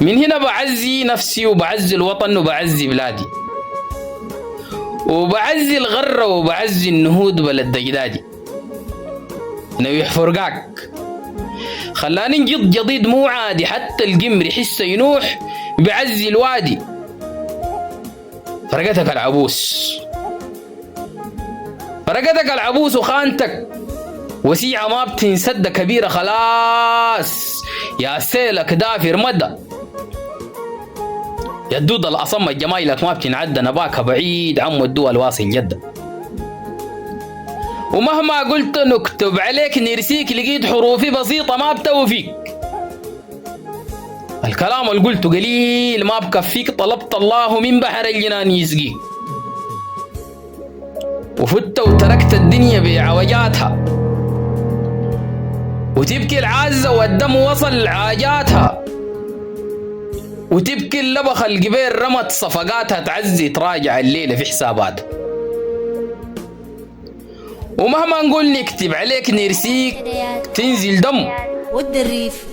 من هنا بعزي نفسي وبعزي الوطن وبعزي بلادي، وبعزي الغرة وبعزي النهود بلد أجدادي. نويح فرقاك خلاني نجد جديد مو عادي، حتى القمر يحس ينوح بعزي الوادي. فرقتك العبوس، فرقتك العبوس وخانتك وسيعة ما بتنسد، كبيرة خلاص يا سيلك دافر مدى. يا الدود الأصم جمايلك ما بتنعدى، نباكها بعيد عم الدول واصل جدة. ومهما قلت نكتب عليك نرسيك، لقيت حروفي بسيطة ما بتوفيك. الكلام اللي قلته قليل ما بكفيك، طلبت الله من بحر الجنان يسقيك. وفت وتركت الدنيا بعوجاتها، وتبكي العازة والدم وصل عاجاتها، وتبكي اللبخ القبير رمت صفقاتها، تعزي تراجع الليلة في حساباتها. ومهما نقول نكتب عليك نرسيك، تنزل دم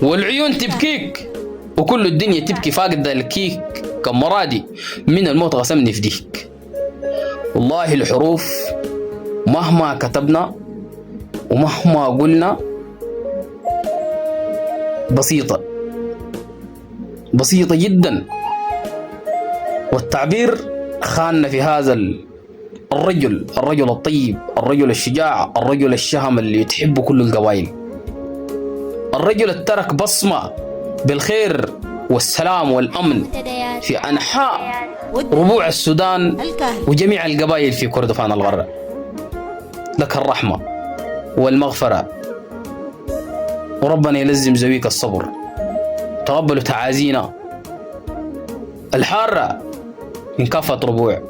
والعيون تبكيك، وكل الدنيا تبكي فاقد الكيك. كم مرادي من الموت غسمني فديك. والله الحروف مهما كتبنا ومهما قلنا بسيطة، بسيطة جدا. والتعبير خاننا في هذا الرجل الطيب، الرجل الشجاع، الرجل الشهم اللي تحب كل القبائل، الرجل اللي ترك بصمة بالخير والسلام والأمن في أنحاء ربوع السودان وجميع القبائل في كردفان الغرة. لك الرحمة والمغفرة، وربنا يلزم زويك الصبر. تقبلوا تعازينا الحارة من كافة ربوع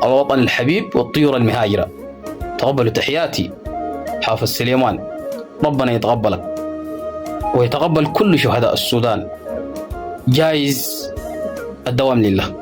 الوطن الحبيب والطيور المهاجرة. تقبلوا تحياتي حافظ سليمان. ربنا يتقبلك ويتقبل كل شهداء السودان. جايز الدوام لله.